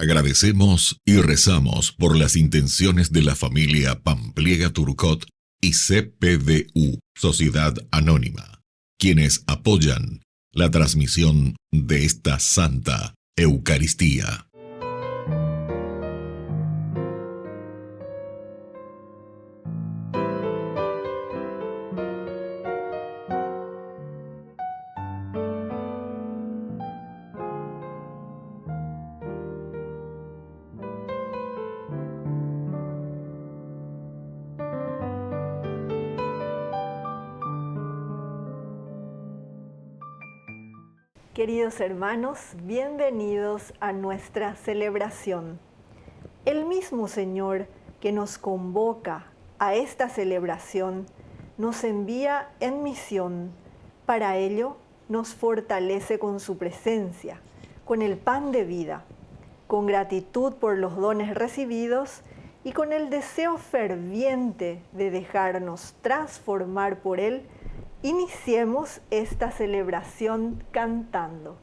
Agradecemos y rezamos por las intenciones de la familia Pampliega Turcot y CPDU, Sociedad Anónima, quienes apoyan la transmisión de esta Santa Eucaristía. Queridos hermanos, bienvenidos a nuestra celebración. El mismo Señor que nos convoca a esta celebración nos envía en misión. Para ello, nos fortalece con su presencia, con el pan de vida, con gratitud por los dones recibidos y con el deseo ferviente de dejarnos transformar por Él. Iniciemos esta celebración cantando.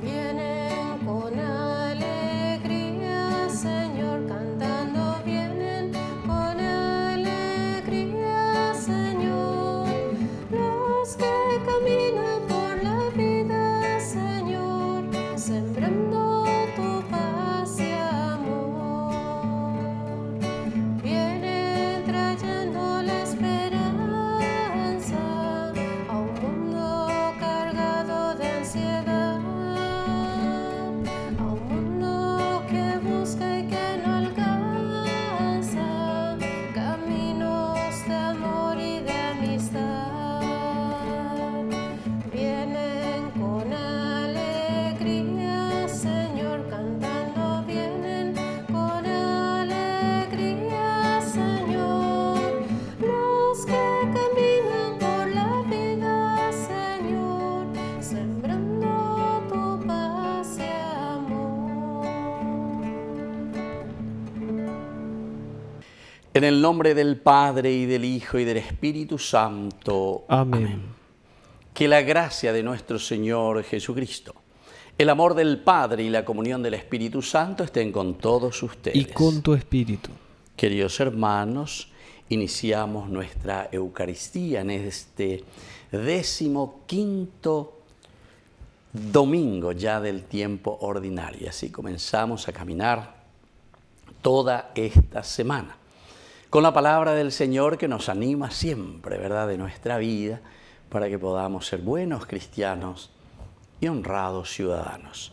Vienen con alegría, Señor, cantando. Vienen con alegría, Señor, los que caminan por la vida, Señor, sembrando tu paz y amor. Vienen trayendo la esperanza a un mundo cargado de ansiedad, a un mundo que busca y que no alcanza caminos de amor y de amistad. Vienen con alegría, Señor, cantando. Vienen con alegría, Señor, los que caminan por la vida, Señor, sembrando tu paz y amor. En el nombre del Padre, y del Hijo, y del Espíritu Santo. Amén. Que la gracia de nuestro Señor Jesucristo, el amor del Padre y la comunión del Espíritu Santo estén con todos ustedes. Y con tu espíritu. Queridos hermanos, iniciamos nuestra Eucaristía en este 15º domingo ya del tiempo ordinario. Así comenzamos a caminar toda esta semana con la palabra del Señor que nos anima siempre, ¿verdad?, de nuestra vida, para que podamos ser buenos cristianos y honrados ciudadanos.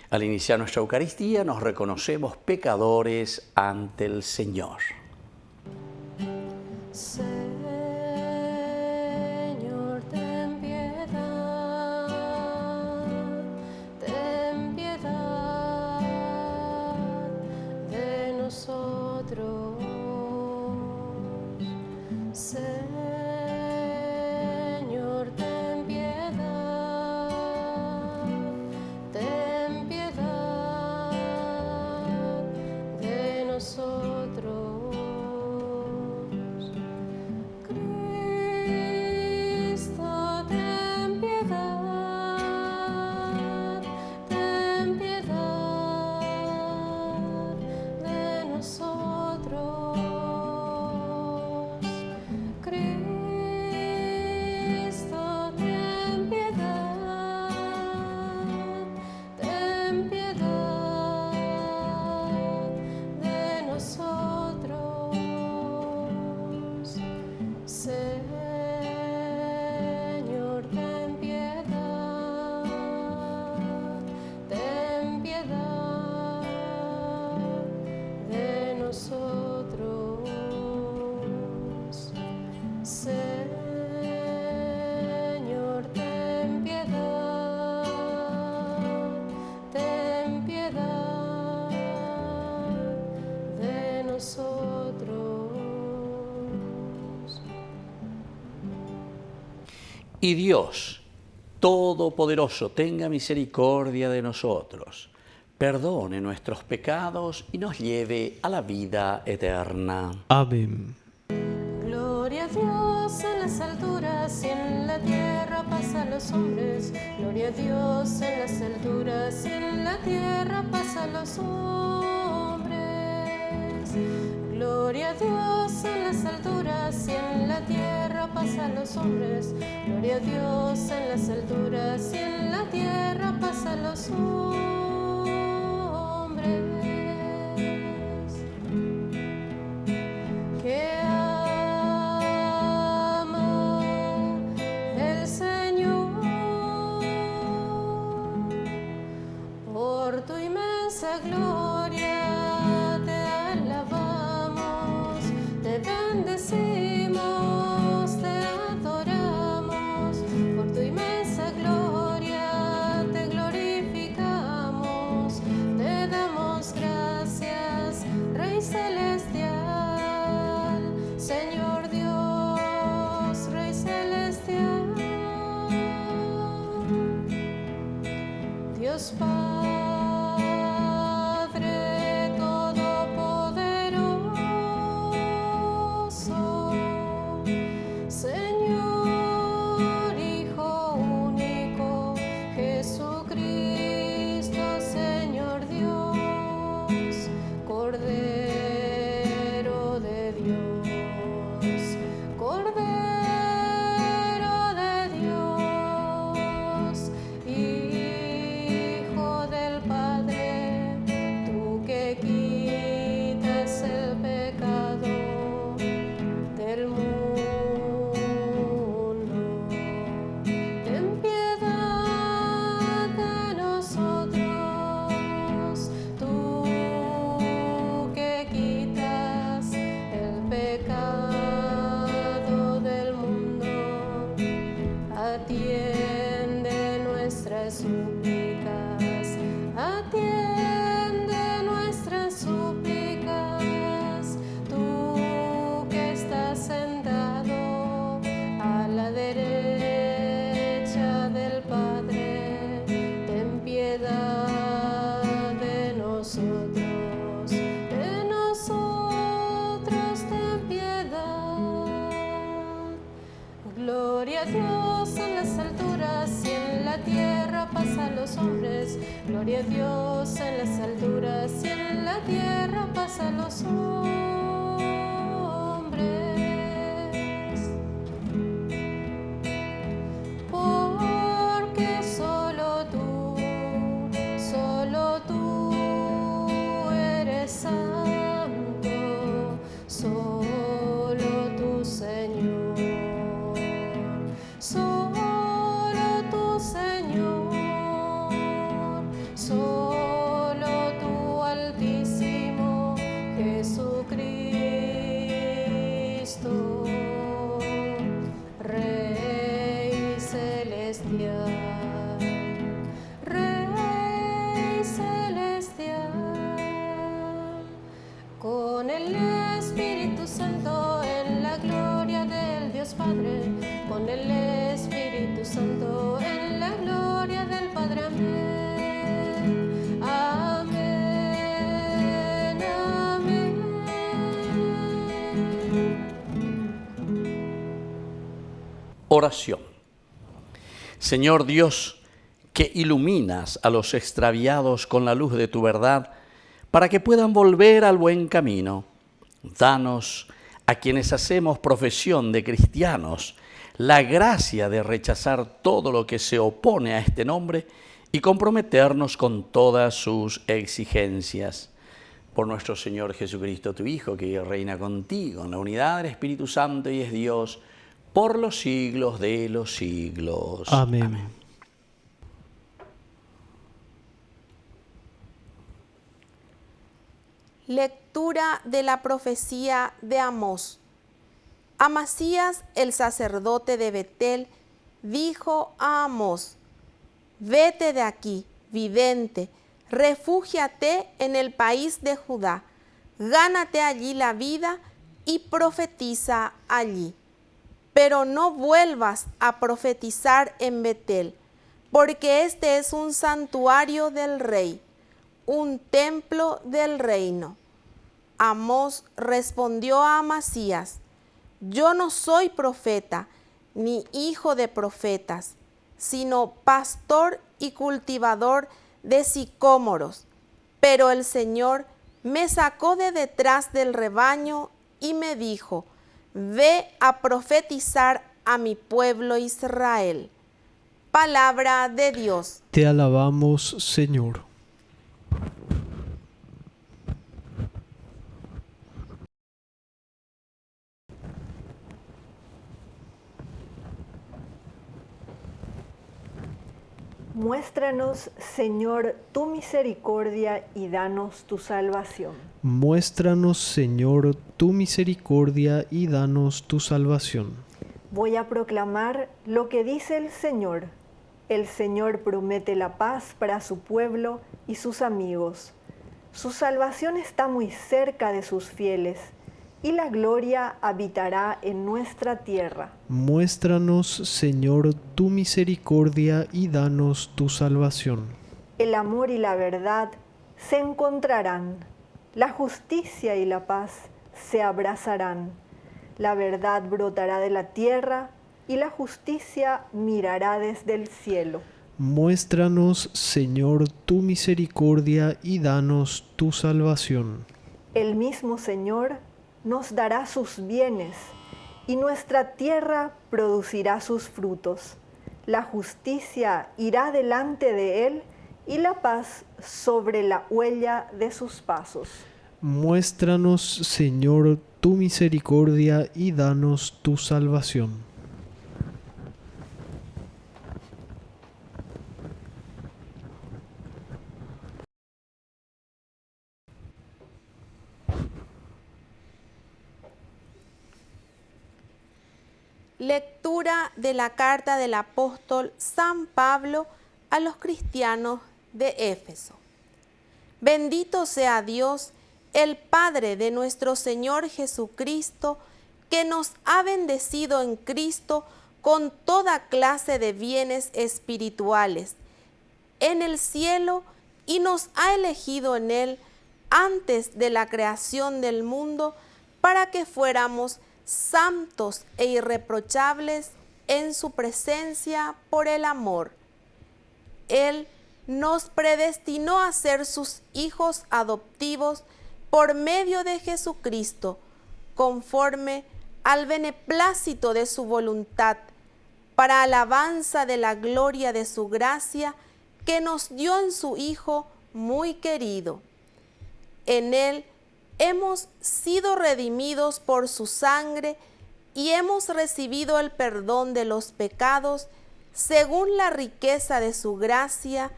Al iniciar nuestra Eucaristía nos reconocemos pecadores ante el Señor. Señor, ten piedad de nosotros. Señor, ten piedad de nosotros. Cristo, ten piedad de nosotros. Cristo, ten piedad de nosotros. Señor, ten piedad de nosotros. Señor, ten piedad de nosotros. Y Dios Todopoderoso tenga misericordia de nosotros, perdone nuestros pecados y nos lleve a la vida eterna. Amén. Gloria Gloria a Dios en las alturas y en la tierra paz a los hombres. Gloria a Dios en las alturas y en la tierra paz a los hombres. Gloria a Dios en las alturas y en la tierra paz a los hombres. Gloria a Dios en las alturas y en la tierra paz a los hombres. Que ama el Señor, por tu inmensa gloria te alabamos, te bendecimos, te adoramos, por tu inmensa gloria te glorificamos, te damos gracias, Rey celestial. Señor Dios, Rey celestial, Dios Padre todopoderoso, Señor Hijo único, Jesucristo, Señor Dios, Cordero de Dios. Cordero de Dios, Hijo del Padre, tú que quitas el pecado del mundo, ten piedad de nosotros, tú que quitas el pecado del mundo, atiende nuestras súplicas, atiende nuestras súplicas, tú que estás sentado a la derecha del Padre, ten piedad de nosotros, ten piedad. Gloria a Dios en las alturas y en la tierra paz a los hombres. Gloria a Dios en las alturas y en la tierra paz a los hombres. Porque solo tú eres santo, solo tú, Señor. Solo tú, Señor, solo tú, Altísimo Jesucristo, Rey celestial, Rey celestial, con el Espíritu Santo en la gloria del Dios Padre, con el Espíritu Santo en la gloria del Padre. Amén. Amén. Amén. Oración. Señor Dios, que iluminas a los extraviados con la luz de tu verdad, para que puedan volver al buen camino, danos a quienes hacemos profesión de cristianos la gracia de rechazar todo lo que se opone a este nombre y comprometernos con todas sus exigencias. Por nuestro Señor Jesucristo, tu Hijo, que reina contigo en la unidad del Espíritu Santo y es Dios por los siglos de los siglos. Amén. Amén. Lectura de la profecía de Amós. Amasías, el sacerdote de Betel, dijo a Amós: vete de aquí, vidente, refúgiate en el país de Judá, gánate allí la vida y profetiza allí. Pero no vuelvas a profetizar en Betel, porque este es un santuario del rey, un templo del reino. Amós respondió a Amasías: Yo no soy profeta, ni hijo de profetas, sino pastor y cultivador de sicómoros. Pero el Señor me sacó de detrás del rebaño y me dijo: ve a profetizar a mi pueblo Israel. Palabra de Dios. Te alabamos, Señor. Muéstranos, Señor, tu misericordia y danos tu salvación. Muéstranos, Señor, tu misericordia y danos tu salvación. Voy a proclamar lo que dice el Señor. El Señor promete la paz para su pueblo y sus amigos. Su salvación está muy cerca de sus fieles, y la gloria habitará en nuestra tierra. Muéstranos, Señor, tu misericordia y danos tu salvación. El amor y la verdad se encontrarán, la justicia y la paz se abrazarán. La verdad brotará de la tierra y la justicia mirará desde el cielo. Muéstranos, Señor, tu misericordia y danos tu salvación. El mismo Señor nos dará sus bienes y nuestra tierra producirá sus frutos. La justicia irá delante de él y la paz sobre la huella de sus pasos. Muéstranos, Señor, tu misericordia y danos tu salvación. Lectura de la carta del apóstol San Pablo a los cristianos de Éfeso. Bendito sea Dios, el Padre de nuestro Señor Jesucristo, que nos ha bendecido en Cristo con toda clase de bienes espirituales en el cielo y nos ha elegido en Él antes de la creación del mundo para que fuéramos santos e irreprochables en su presencia por el amor. Él nos predestinó a ser sus hijos adoptivos por medio de Jesucristo, conforme al beneplácito de su voluntad, para alabanza de la gloria de su gracia que nos dio en su Hijo muy querido. En Él hemos sido redimidos por su sangre y hemos recibido el perdón de los pecados según la riqueza de su gracia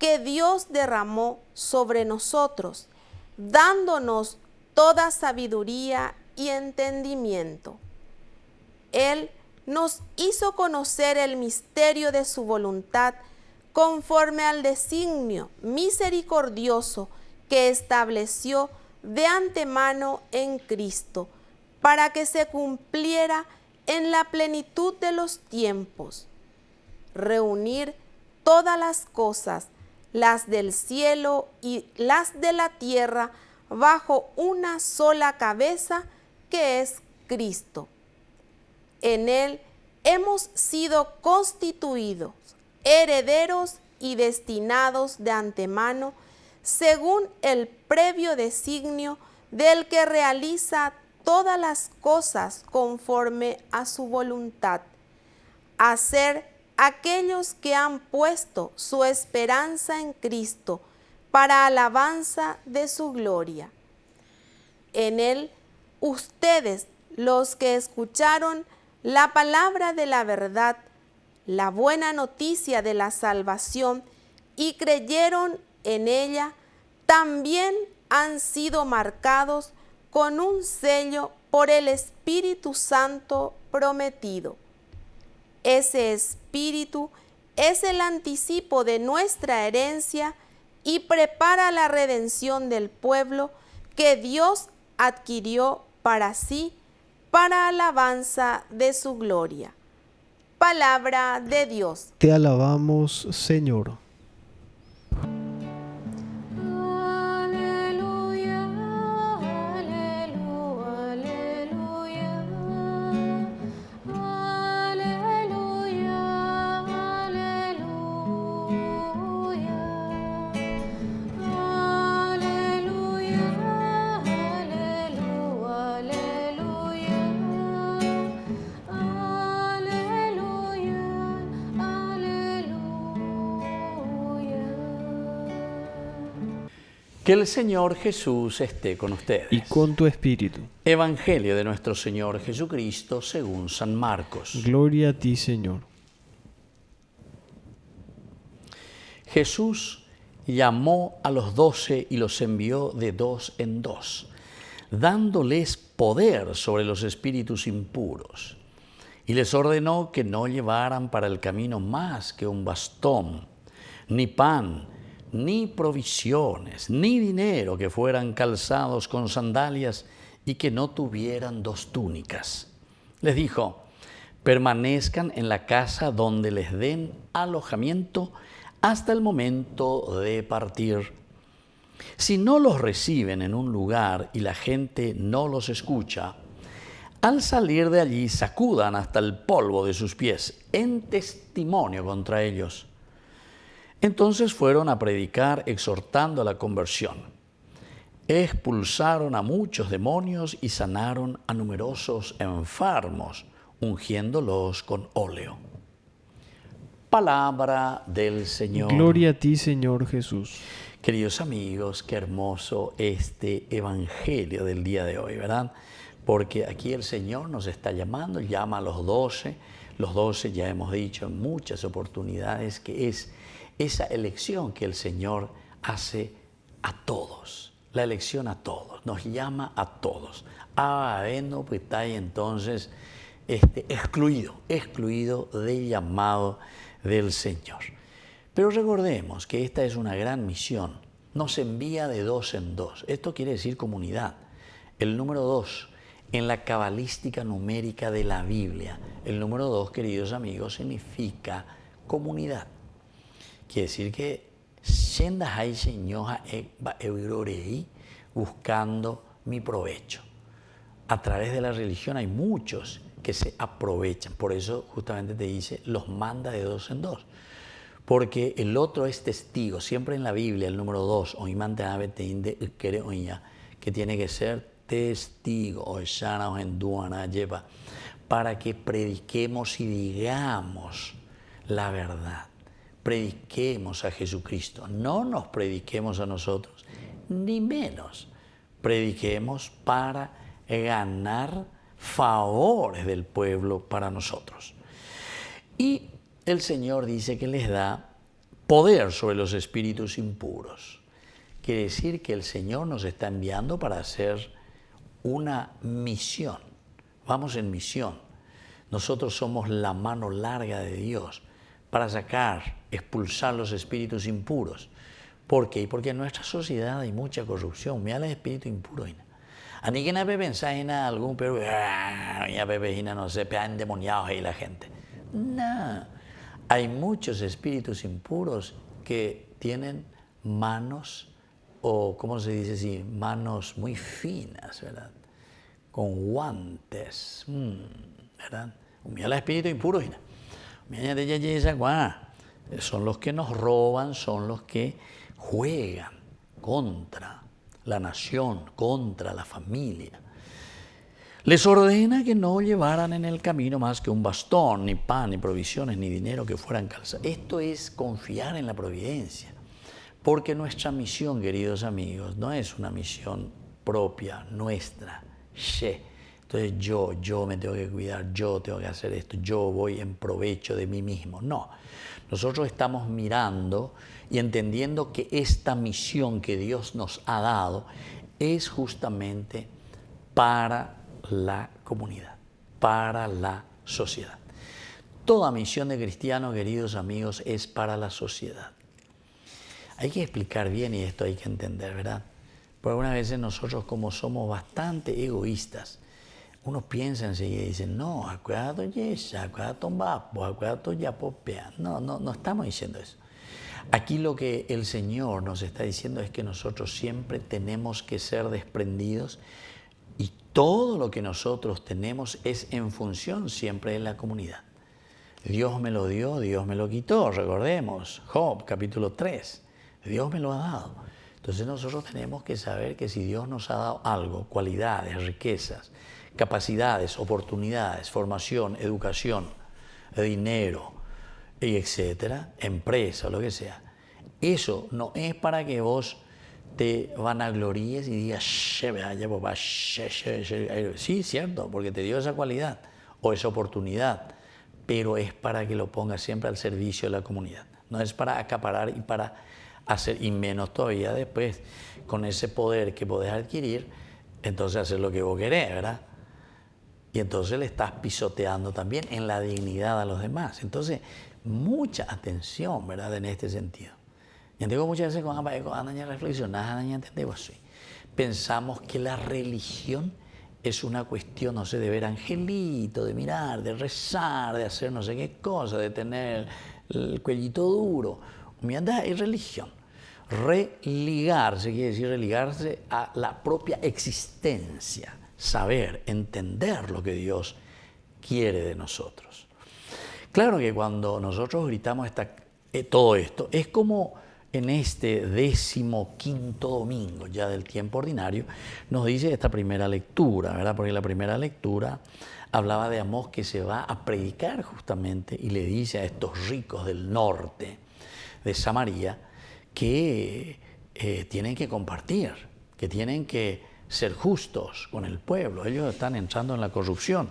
que Dios derramó sobre nosotros, dándonos toda sabiduría y entendimiento. Él nos hizo conocer el misterio de su voluntad conforme al designio misericordioso que estableció de antemano en Cristo, para que se cumpliera en la plenitud de los tiempos. Reunir todas las cosas, las del cielo y las de la tierra, bajo una sola cabeza, que es Cristo. En Él hemos sido constituidos herederos y destinados de antemano, según el previo designio del que realiza todas las cosas conforme a su voluntad, a ser aquellos que han puesto su esperanza en Cristo para alabanza de su gloria. En Él, ustedes, los que escucharon la palabra de la verdad, la buena noticia de la salvación, y creyeron en ella, también han sido marcados con un sello por el Espíritu Santo prometido. Ese Espíritu es el anticipo de nuestra herencia y prepara la redención del pueblo que Dios adquirió para sí, para alabanza de su gloria. Palabra de Dios. Te alabamos, Señor. Aleluya, aleluya, aleluya. Que el Señor Jesús esté con ustedes. Y con tu espíritu. Evangelio de nuestro Señor Jesucristo según San Marcos. Gloria a ti, Señor. Jesús llamó a los 12 y los envió de 2 en 2, dándoles poder sobre los espíritus impuros. Y les ordenó que no llevaran para el camino más que un bastón, ni pan, ni provisiones, ni dinero, que fueran calzados con sandalias y que no tuvieran 2 túnicas. Les dijo: permanezcan en la casa donde les den alojamiento hasta el momento de partir. Si no los reciben en un lugar y la gente no los escucha, al salir de allí sacudan hasta el polvo de sus pies en testimonio contra ellos. Entonces fueron a predicar exhortando a la conversión. Expulsaron a muchos demonios y sanaron a numerosos enfermos, ungiéndolos con óleo. Palabra del Señor. Gloria a ti, Señor Jesús. Queridos amigos, qué hermoso este evangelio del día de hoy, ¿verdad? Porque aquí el Señor nos está llamando, llama a los 12. Los 12 ya hemos dicho en muchas oportunidades que es esa elección que el Señor hace a todos. La elección a todos, nos llama a todos. Habiendo pues está ahí entonces excluido del llamado del Señor. Pero recordemos que esta es una gran misión. Nos envía de 2 en 2. Esto quiere decir comunidad. El número 2, en la cabalística numérica de la Biblia, el número 2, queridos amigos, significa comunidad. Quiere decir que buscando mi provecho. A través de la religión hay muchos que se aprovechan. Por eso justamente te dice, los manda de 2 en 2. Porque el otro es testigo. Siempre en la Biblia el número 2, que tiene que ser testigo, para que prediquemos y digamos la verdad. Prediquemos a Jesucristo. No nos prediquemos a nosotros, ni menos. Prediquemos para ganar favores del pueblo para nosotros. Y el Señor dice que les da poder sobre los espíritus impuros. Quiere decir que el Señor nos está enviando para hacer una misión. Vamos en misión. Nosotros somos la mano larga de Dios para expulsar los espíritus impuros. ¿Por qué? Porque en nuestra sociedad hay mucha corrupción. Mira el espíritu impuro. A ni que no pensar en algún, pero no sé, endemoniados ahí la gente. No. Hay muchos espíritus impuros que tienen manos, o ¿cómo se dice así? Manos muy finas, ¿verdad? Con guantes, ¿verdad? Mira el espíritu impuro. Son los que nos roban, son los que juegan contra la nación, contra la familia. Les ordena que no llevaran en el camino más que un bastón, ni pan, ni provisiones, ni dinero que fueran calzados. Esto es confiar en la providencia, porque nuestra misión, queridos amigos, no es una misión propia, nuestra. Entonces yo me tengo que cuidar, yo tengo que hacer esto, yo voy en provecho de mí mismo. No, nosotros estamos mirando y entendiendo que esta misión que Dios nos ha dado es justamente para la comunidad, para la sociedad. Toda misión de cristiano, queridos amigos, es para la sociedad. Hay que explicar bien y esto hay que entender, ¿verdad? Porque algunas veces nosotros, como somos bastante egoístas, uno piensa enseguida y dice, no, no estamos diciendo eso. Aquí lo que el Señor nos está diciendo es que nosotros siempre tenemos que ser desprendidos y todo lo que nosotros tenemos es en función siempre de la comunidad. Dios me lo dio, Dios me lo quitó, recordemos, Job capítulo 3, Dios me lo ha dado. Entonces nosotros tenemos que saber que si Dios nos ha dado algo, cualidades, riquezas, capacidades, oportunidades, formación, educación, dinero, etcétera, empresa, lo que sea, eso no es para que vos te vanagloríes y digas, "She, vaya, papá, she, she, she". Sí, cierto, porque te dio esa cualidad o esa oportunidad, pero es para que lo pongas siempre al servicio de la comunidad. No es para acaparar y para hacer, y menos todavía después, con ese poder que podés adquirir, entonces hacer lo que vos querés, ¿verdad? Y entonces le estás pisoteando también en la dignidad a los demás. Entonces, mucha atención, ¿verdad?, en este sentido. Yo digo muchas veces cuando andan reflexionando, pensamos que la religión es una cuestión, no sé, de ver angelito, de mirar, de rezar, de hacer no sé qué cosa, de tener el cuellito duro. Mira, es religión. Religarse quiere decir religarse a la propia existencia, saber, entender lo que Dios quiere de nosotros. Claro que cuando nosotros gritamos todo esto, es como en este 15º domingo ya del tiempo ordinario, nos dice esta primera lectura, ¿verdad? Porque la primera lectura hablaba de Amós que se va a predicar justamente y le dice a estos ricos del norte de Samaria que tienen que compartir, que tienen que ser justos con el pueblo. Ellos están entrando en la corrupción.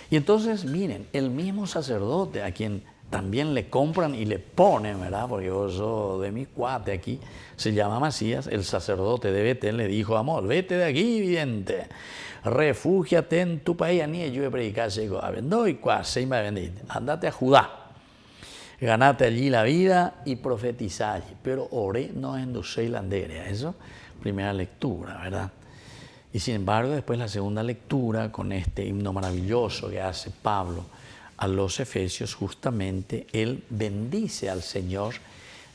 Y entonces, miren, el mismo sacerdote a quien también le compran y le ponen, ¿verdad? Porque yo soy de mi cuate aquí, se llama Masías, el sacerdote de Betel le dijo a Amós, vete de aquí, vidente, refúgiate en tu país, ni yo he predicado, andate a Judá, ganate allí la vida y profetizá allí, pero oré no endusei la anderea. Eso, primera lectura, ¿verdad? Y sin embargo, después la segunda lectura, con este himno maravilloso que hace Pablo a los Efesios, justamente él bendice al Señor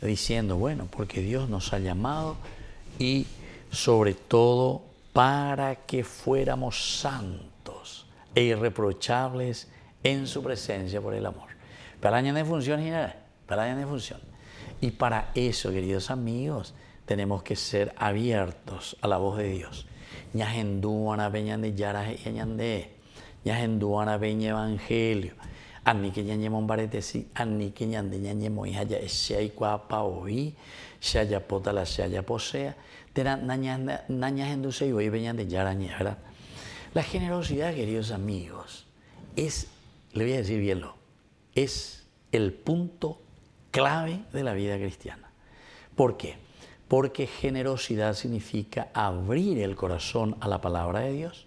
diciendo, bueno, porque Dios nos ha llamado y sobre todo para que fuéramos santos e irreprochables en su presencia por el amor. Para años de función general, para años de función. Y para eso, queridos amigos, tenemos que ser abiertos a la voz de Dios. Ñajenduana peñande yaras y añande, ñajenduana peña evangelio. Ani que ñañemon baretesi, ani que ñande ñañemo y haya ese cuapa oí, se haya pota la se haya posea, tera nañajenduce y hoy peñande yaraña, ¿verdad? La generosidad, queridos amigos, es, le voy a decir bien es el punto clave de la vida cristiana. ¿Por qué? Porque generosidad significa abrir el corazón a la palabra de Dios.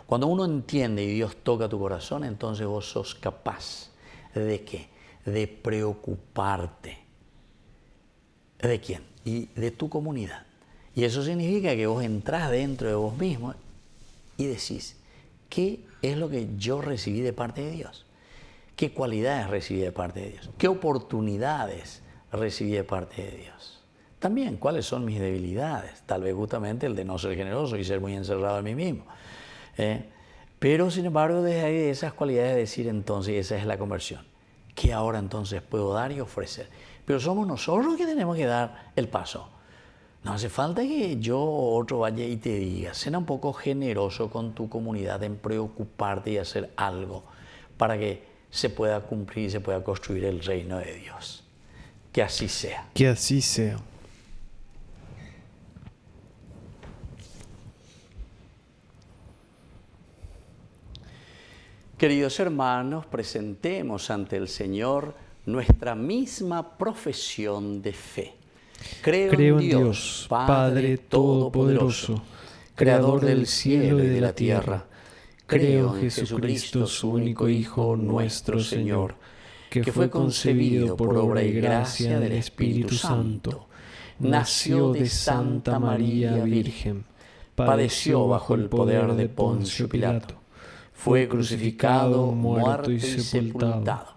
Cuando uno entiende y Dios toca tu corazón, entonces vos sos capaz ¿de qué? De preocuparte. ¿De quién? Y de tu comunidad. Y eso significa que vos entrás dentro de vos mismo y decís, ¿qué es lo que yo recibí de parte de Dios? ¿Qué cualidades recibí de parte de Dios? ¿Qué oportunidades recibí de parte de Dios? También, ¿cuáles son mis debilidades? Tal vez justamente el de no ser generoso y ser muy encerrado en mí mismo. Pero, sin embargo, desde ahí de esas cualidades decir entonces, esa es la conversión. ¿Qué ahora entonces puedo dar y ofrecer? Pero somos nosotros que tenemos que dar el paso. No hace falta que yo o otro vaya y te diga, sé un poco generoso con tu comunidad en preocuparte y hacer algo para que se pueda cumplir y se pueda construir el reino de Dios. Que así sea. Que así sea. Queridos hermanos, presentemos ante el Señor nuestra misma profesión de fe. Creo en Dios, Padre Todopoderoso, Creador del cielo y de la tierra. Creo en Jesucristo, su único Hijo, nuestro Señor, que fue concebido por obra y gracia del Espíritu Santo. Nació de Santa María Virgen, padeció bajo el poder de Poncio Pilato, fue crucificado, muerto y sepultado,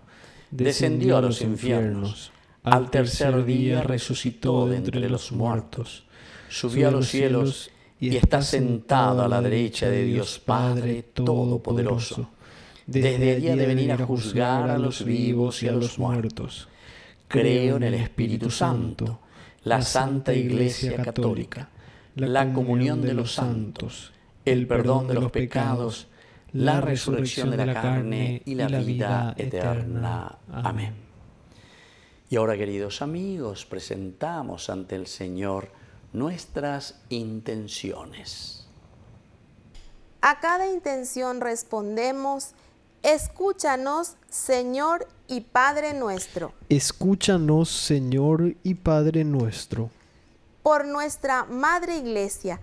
descendió a los infiernos, al tercer día resucitó de entre los muertos, subió a los cielos y está sentado a la derecha de Dios Padre Todopoderoso. Desde allí ha de venir a juzgar a los vivos y a los muertos. Creo en el Espíritu Santo, la Santa Iglesia Católica, la comunión de los santos, el perdón de los pecados, la resurrección de la carne y la vida eterna. Amén. Y ahora, queridos amigos, presentamos ante el Señor nuestras intenciones. A cada intención respondemos: escúchanos, Señor y Padre nuestro. Escúchanos, Señor y Padre nuestro. Por nuestra Madre Iglesia,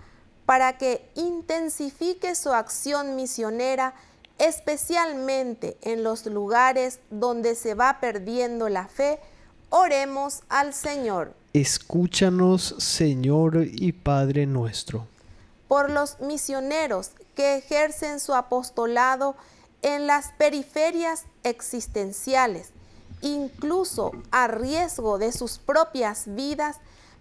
para que intensifique su acción misionera, especialmente en los lugares donde se va perdiendo la fe, oremos al Señor. Escúchanos, Señor y Padre nuestro. Por los misioneros que ejercen su apostolado en las periferias existenciales, incluso a riesgo de sus propias vidas,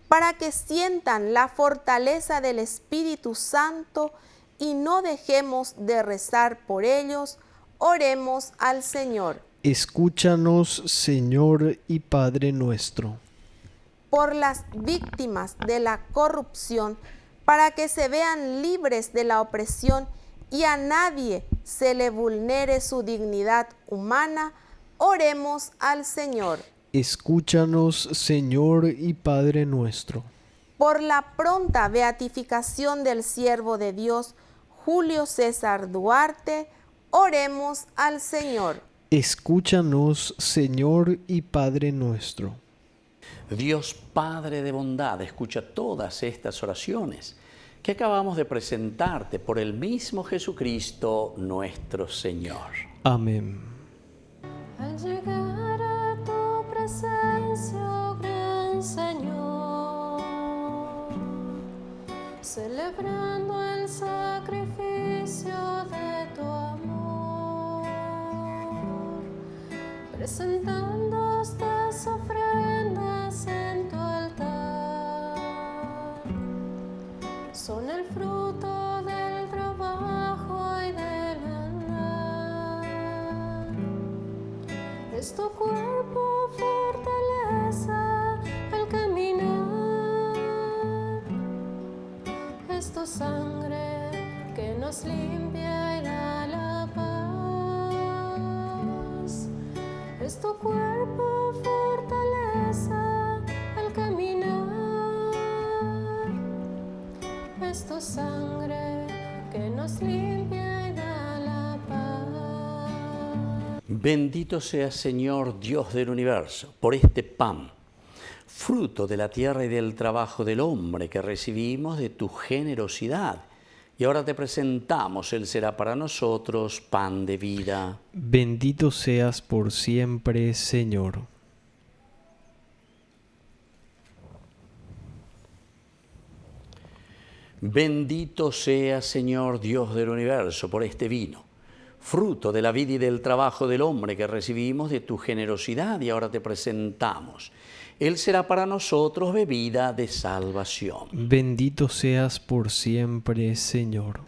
para que sientan la fortaleza del Espíritu Santo y no dejemos de rezar por ellos, oremos al Señor. Escúchanos, Señor y Padre nuestro. Por las víctimas de la corrupción, para que se vean libres de la opresión y a nadie se le vulnere su dignidad humana, oremos al Señor. Escúchanos, Señor y Padre nuestro. Por la pronta beatificación del siervo de Dios, Julio César Duarte, oremos al Señor. Escúchanos, Señor y Padre nuestro. Dios Padre de bondad, escucha todas estas oraciones que acabamos de presentarte por el mismo Jesucristo nuestro Señor. Amén. Al llegar a tu presencia, oh gran Señor, celebrando el sacrificio de tu amor, presentando estas ofrendas en tu altar, son el fruto del trabajo y del andar. Es tu cuerpo fortaleza al caminar, es tu sangre que nos limpia y da la paz. Es tu cuerpo fortaleza al caminar, es tu sangre que nos limpia y da la paz. Bendito seas, Señor, Dios del universo, por este pan, fruto de la tierra y del trabajo del hombre que recibimos de tu generosidad. Y ahora te presentamos, Él será para nosotros pan de vida. Bendito seas por siempre, Señor. Bendito sea, Señor, Dios del universo, por este vino, fruto de la vida y del trabajo del hombre que recibimos de tu generosidad, y ahora te presentamos. Él será para nosotros bebida de salvación. Bendito seas por siempre, Señor.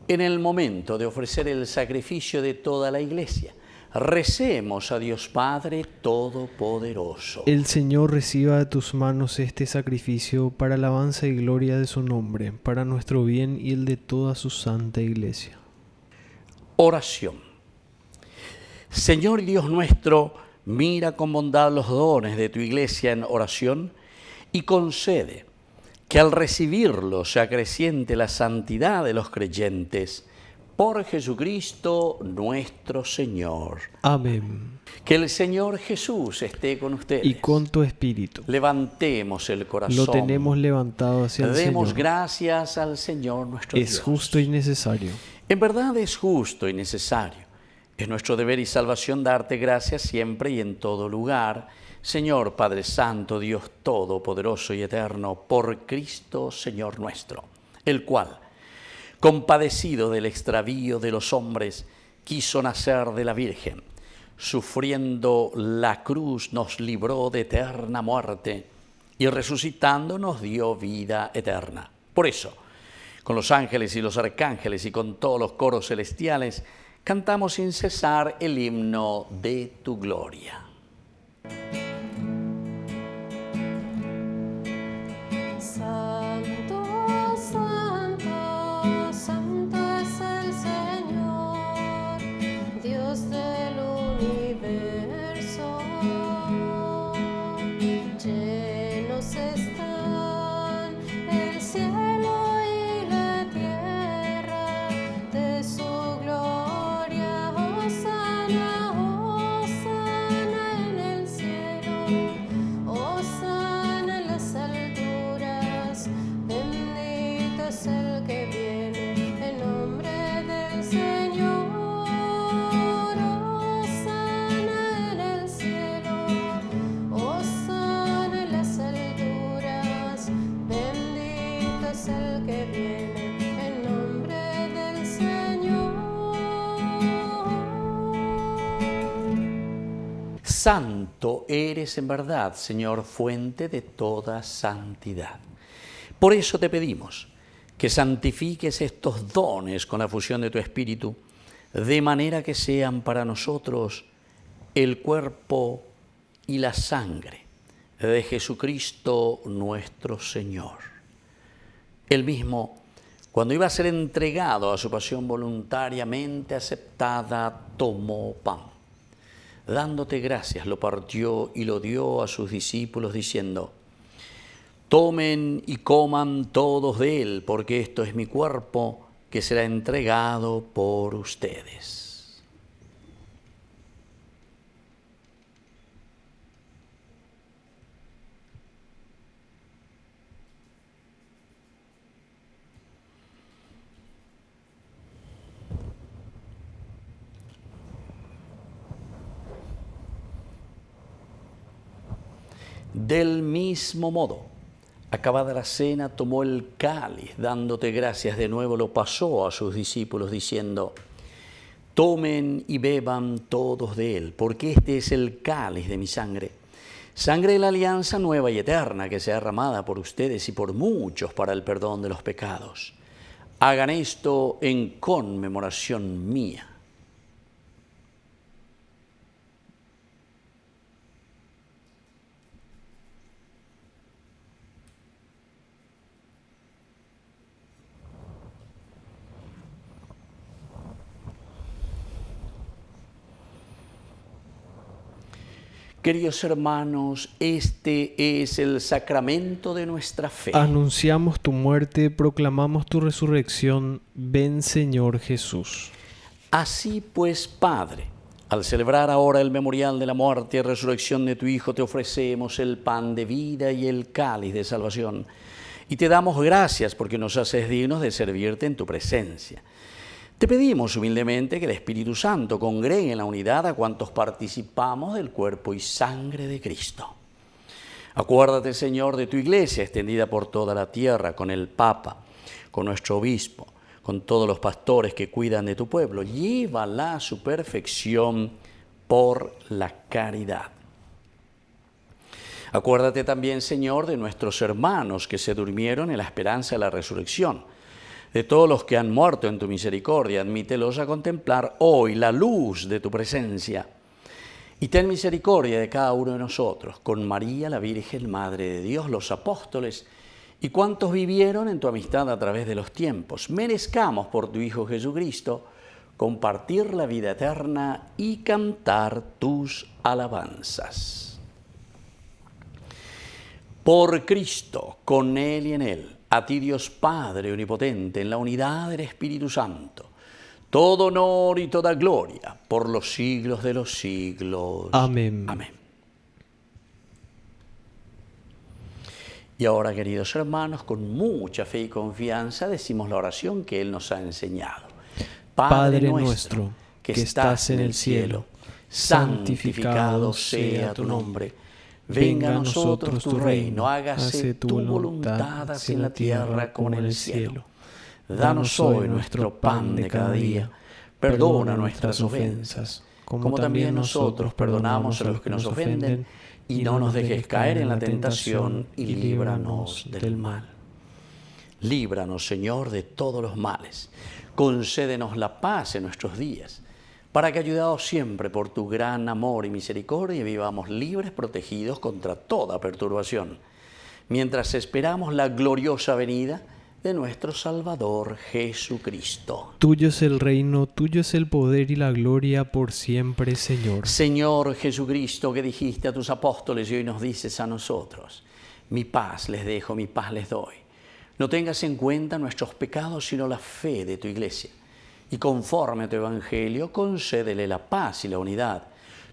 En el momento de ofrecer el sacrificio de toda la Iglesia, recemos a Dios Padre Todopoderoso. El Señor reciba de tus manos este sacrificio para alabanza y gloria de su nombre, para nuestro bien y el de toda su santa Iglesia. Oración. Señor Dios nuestro, mira con bondad los dones de tu Iglesia en oración y concede que al recibirlos se acreciente la santidad de los creyentes. Por Jesucristo nuestro Señor. Amén. Que el Señor Jesús esté con ustedes. Y con tu espíritu. Levantemos el corazón. Lo tenemos levantado hacia el Señor. Demos gracias al Señor nuestro Dios. Es justo y necesario. En verdad es justo y necesario. Es nuestro deber y salvación darte gracias siempre y en todo lugar, Señor Padre Santo, Dios Todopoderoso y Eterno, por Cristo Señor nuestro, el cual, compadecido del extravío de los hombres, quiso nacer de la Virgen. Sufriendo la cruz nos libró de eterna muerte y resucitando nos dio vida eterna. Por eso, con los ángeles y los arcángeles y con todos los coros celestiales, cantamos sin cesar el himno de tu gloria. Santo, santo, santo es el Señor, Dios del universo. Santo eres en verdad, Señor, fuente de toda santidad. Por eso te pedimos que santifiques estos dones con la fusión de tu Espíritu, de manera que sean para nosotros el cuerpo y la sangre de Jesucristo nuestro Señor. Él mismo, cuando iba a ser entregado a su pasión voluntariamente aceptada, tomó pan. Dándote gracias, lo partió y lo dio a sus discípulos, diciendo: tomen y coman todos de él, porque esto es mi cuerpo que será entregado por ustedes. Del mismo modo, acabada la cena, tomó el cáliz, dándote gracias de nuevo, lo pasó a sus discípulos, diciendo: tomen y beban todos de él, porque este es el cáliz de mi sangre, sangre de la alianza nueva y eterna, que sea derramada por ustedes y por muchos para el perdón de los pecados. Hagan esto en conmemoración mía. Queridos hermanos, este es el sacramento de nuestra fe. Anunciamos tu muerte, proclamamos tu resurrección. Ven, Señor Jesús. Así pues, Padre, al celebrar ahora el memorial de la muerte y resurrección de tu Hijo, te ofrecemos el pan de vida y el cáliz de salvación. Y te damos gracias porque nos haces dignos de servirte en tu presencia. Te pedimos humildemente que el Espíritu Santo congregue en la unidad a cuantos participamos del cuerpo y sangre de Cristo. Acuérdate, Señor, de tu Iglesia extendida por toda la tierra, con el Papa, con nuestro Obispo, con todos los pastores que cuidan de tu pueblo. Llévala a su perfección por la caridad. Acuérdate también, Señor, de nuestros hermanos que se durmieron en la esperanza de la resurrección. De todos los que han muerto en tu misericordia, admítelos a contemplar hoy la luz de tu presencia. Y ten misericordia de cada uno de nosotros, con María, la Virgen, Madre de Dios, los apóstoles, y cuantos vivieron en tu amistad a través de los tiempos. Merezcamos por tu Hijo Jesucristo compartir la vida eterna y cantar tus alabanzas. Por Cristo, con Él y en Él, a ti, Dios Padre Omnipotente, en la unidad del Espíritu Santo, todo honor y toda gloria por los siglos de los siglos. Amén. Amén. Y ahora, queridos hermanos, con mucha fe y confianza decimos la oración que Él nos ha enseñado. Padre nuestro, que estás en el cielo, santificado sea tu nombre. Venga a nosotros tu reino, hágase tu voluntad, así en la tierra como en el cielo. Danos hoy nuestro pan de cada día. Perdona nuestras ofensas, como también nosotros perdonamos a los que nos ofenden, y no nos dejes caer en la tentación, y líbranos del mal. Líbranos, Señor, de todos los males. Concédenos la paz en nuestros días, para que, ayudados siempre por tu gran amor y misericordia, vivamos libres, protegidos contra toda perturbación, mientras esperamos la gloriosa venida de nuestro Salvador Jesucristo. Tuyo es el reino, tuyo es el poder y la gloria por siempre, Señor. Señor Jesucristo, que dijiste a tus apóstoles y hoy nos dices a nosotros: mi paz les dejo, mi paz les doy. No tengas en cuenta nuestros pecados, sino la fe de tu Iglesia. Y conforme a tu Evangelio, concédele la paz y la unidad.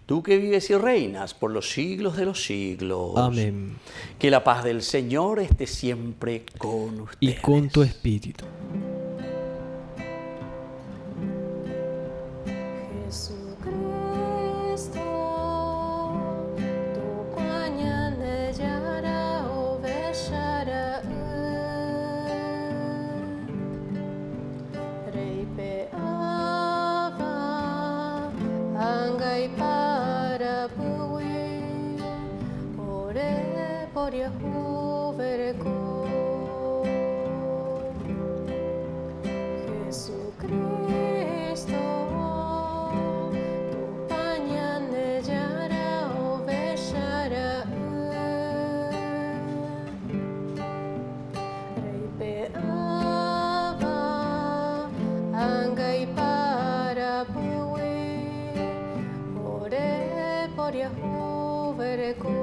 Tú que vives y reinas por los siglos de los siglos. Amén. Que la paz del Señor esté siempre con ustedes. Y con tu espíritu. Angay para buhay Yahu vereko Jesucristo tu pañane yara o beshara Reipe aba angai para puwi ore por Yahu vereko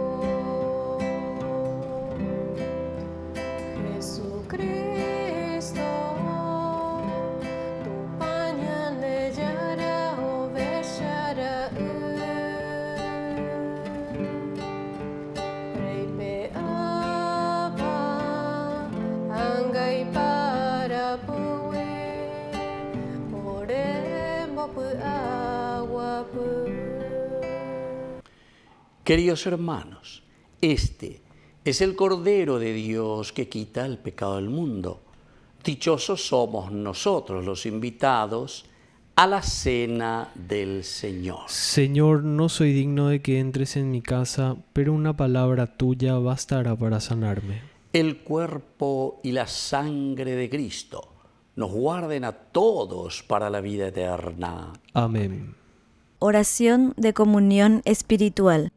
Jesucristo, tu pañane yara o beshara Reipe aba angai para puwe ore mopu agua pu. Queridos hermanos, este es el Cordero de Dios que quita el pecado del mundo. Dichosos somos nosotros los invitados a la cena del Señor. Señor, no soy digno de que entres en mi casa, pero una palabra tuya bastará para sanarme. El cuerpo y la sangre de Cristo nos guarden a todos para la vida eterna. Amén. Oración de comunión espiritual.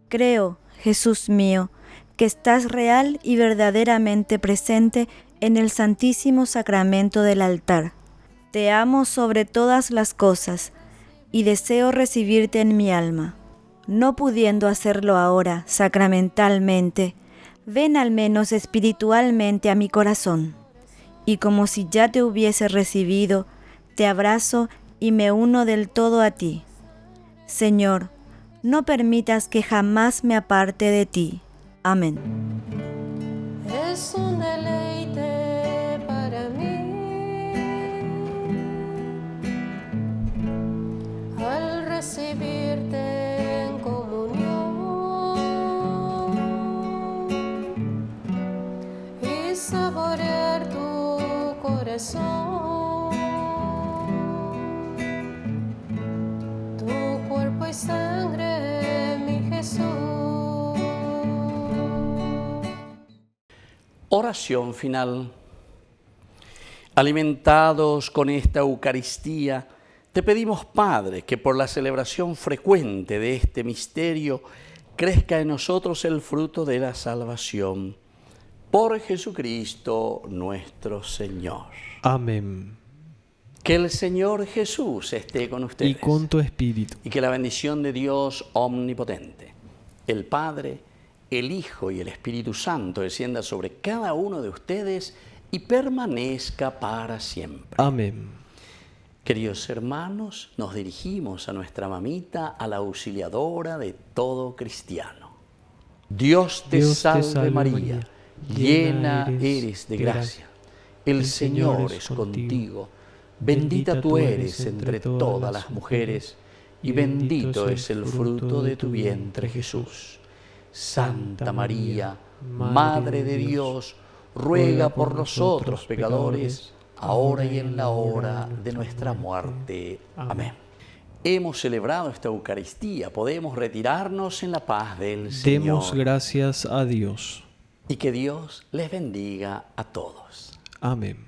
Creo, Jesús mío, que estás real y verdaderamente presente en el Santísimo Sacramento del altar. Te amo sobre todas las cosas y deseo recibirte en mi alma. No pudiendo hacerlo ahora sacramentalmente, ven al menos espiritualmente a mi corazón. Y como si ya te hubiese recibido, te abrazo y me uno del todo a ti. Señor, no permitas que jamás me aparte de ti. Amén. Es un deleite para mí al recibirte en comunión y saborear tu corazón, tu cuerpo y sangre, mi Jesús. Oración final. Alimentados con esta Eucaristía, te pedimos, Padre, que por la celebración frecuente de este misterio crezca en nosotros el fruto de la salvación. Por Jesucristo nuestro Señor. Amén. Que el Señor Jesús esté con ustedes. Y con tu espíritu. Y que la bendición de Dios omnipotente, el Padre, el Hijo y el Espíritu Santo descienda sobre cada uno de ustedes y permanezca para siempre. Amén. Queridos hermanos, nos dirigimos a nuestra mamita, a la auxiliadora de todo cristiano. Dios te salve María, llena eres de gracia. El Señor es contigo. Bendita tú eres entre todas las mujeres, y bendito es el fruto de tu vientre, Jesús. Santa María, Madre de Dios, ruega por nosotros pecadores, ahora y en la hora de nuestra muerte. Amén. Hemos celebrado esta Eucaristía, podemos retirarnos en la paz del Señor. Demos gracias a Dios. Y que Dios les bendiga a todos. Amén.